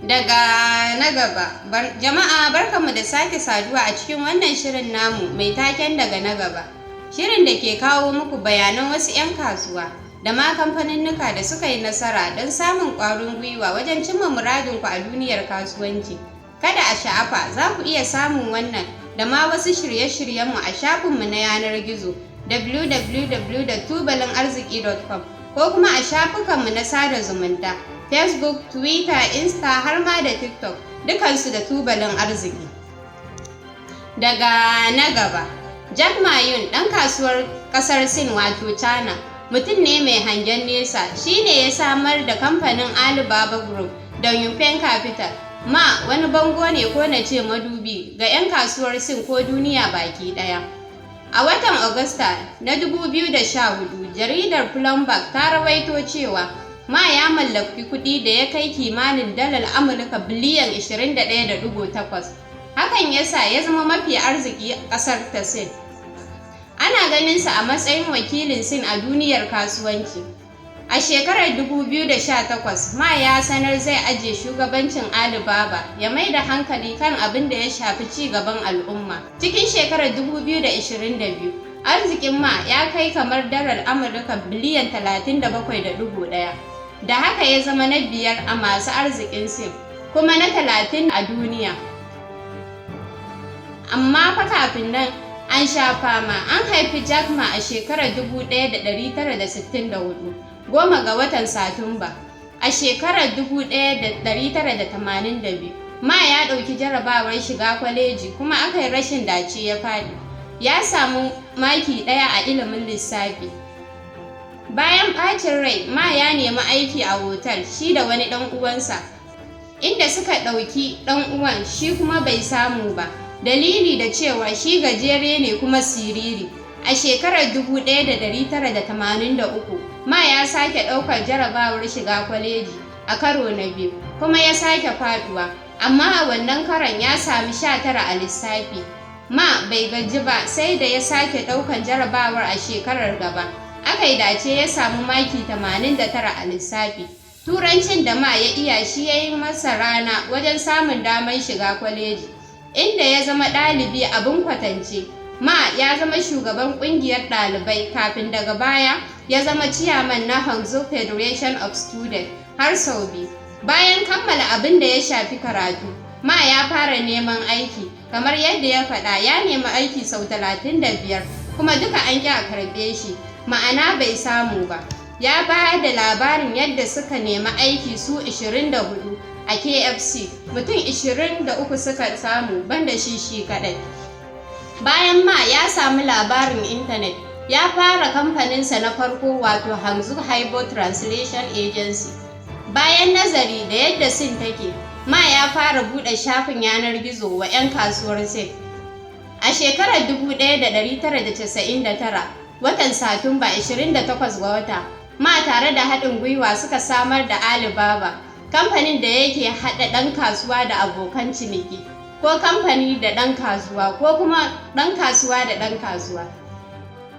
Daga na gaba. Jama'a barkanmu da sake saduwa a cikin wannan shirin namu mai taken daga na gaba. Shirin da ke kawo muku bayanan wasu 'yan kasuwa da ma kamfaninnika da suka yi nasara don samun ƙwarin gwiwa wajen cimma muradinku a duniyar kasuwanci. Kada a sha'afa, za ku iya samun wannan da ma wasu shirye-shiryenmu a shafinmu na yanar gizo www.tubalinarziƙi.com ko kuma a shafukanmu na sada zumunta Facebook, Twitter, Insta har ma da TikTok, dukansu da tubalin arziki. Daga na gaba, Jack Ma Yun, ɗan kasuwar ƙasar Sin wato China, mutum ne mai hangen nesa, shi ne ya samar da kamfanin Alibaba Group da Yunfen Capital. Ma wani bango ne ko na ce madubi ga 'yan kasuwar Sin ko duniya baki ɗaya. A watan Agusta na 2014, jaridar Bloomberg ta rawaito cewa Ma ya mallaki kuɗi da ya kai kimanin dalar Amurka biliyan 21.8. Hakan ya sa ya zama mafi arziki ƙasar ta Sin. Ana ganinsa a matsayin wakilin Sin a duniyar kasuwanci. A shekarar 2018, Ma ya sanar zai ajiye shugabancin Alibaba ya mai da hankali kan abin da ya shafi ci gaban al'umma. Cikin shekarar 2022, arzikin Ma ya kai kamar dalar Amurka biliyan 37.1. Da haka ya zama na 5 a masu arzikin Sin, kuma na 30 a duniya. Amma fa kafin nan an sha fama. An haifi Jack Ma a shekarar 1964, 10 ga watan Satumba. A shekarar 1982, Ma ya ɗauki jarabawar shiga kwaleji kuma aka yi rashin dace ya faɗi. Ya samu maki 1 a ilimin lissafi. Bayan ɓacin rai, Ma ya nemi aiki a otal shi da wani ɗan uwansa, inda suka ɗauki ɗan uwan shi kuma bai samu ba, dalili da cewa shi gajere ne kuma siriri. A shekarar 1983, Ma ya sake ɗaukar jarabawar shiga kwaleji a karo na biyu, kuma ya sake faɗuwa, amma a wannan karon ya sami 19 a lissafi. Ma bai gaji ba sai da ya sake ɗaukar jarabawar a shekarar gaba. Aka yi dace ya samu maki 89 a lissafi. Turancin da Ma ya iya shi ya yi masa rana wajen samun damar shiga kwaleji, inda ya zama ɗalibi abin kwatance. Ma ya zama shugaban ƙungiyar ɗalibai kafin daga baya ya zama ciyaman na Hangzhou Federation of Students har sau biyu. Bayan kammala abin da ya shafi karatu, Ma ya fara neman aiki. Kamar yadda ya faɗa, ya nemi aiki sau 35, kuma duka an ƙi a karɓe shi, ma'ana bai samu ba. Ya bayar da labarin yadda suka nemi aiki su 24 a KFC, mutum 23 suka samu banda shi kaɗai. Bayan Ma ya samu labarin intanet, ya fara kamfaninsa na farko wato Hangzhou Haibo Translation Agency. Bayan nazari da yadda Sin take, Ma ya fara buɗe shafin yanar gizo wa 'yan kasuwar Sin. A shekarar 1999, watan Satumba 28 ga wata, Ma tare da haɗin gwiwa suka samar da Alibaba, kamfanin da yake haɗa ɗan kasuwa da abokan ciniki, ko kamfani da ɗan kasuwa, ko kuma ɗan kasuwa da ɗan kasuwa.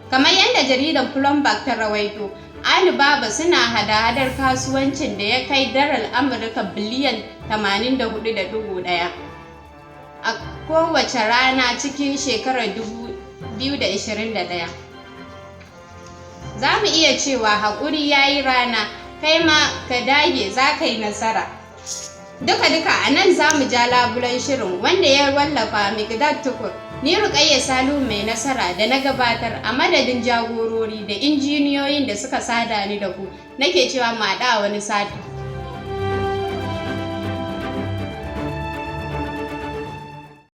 Kamar yadda jaridar Bloomberg ta rawaito, Alibaba suna hada-hadar kasuwancin da ya kai dalar Amurka biliyan 84.1 a kowace rana cikin shekarar 2021. Za mu iya cewa haƙuri ya yi rana, kai ma ka dage za ka yi nasara. Duka a nan za mu ja labulen shirin, wanda ya wallafa Mikdad Tukur. Ni Ruƙayya Salihu mai nasara da na gabatar, a madadin jagorori da injiniyoyin da suka sada ni da ku, nake cewa mu haɗu a wani sati.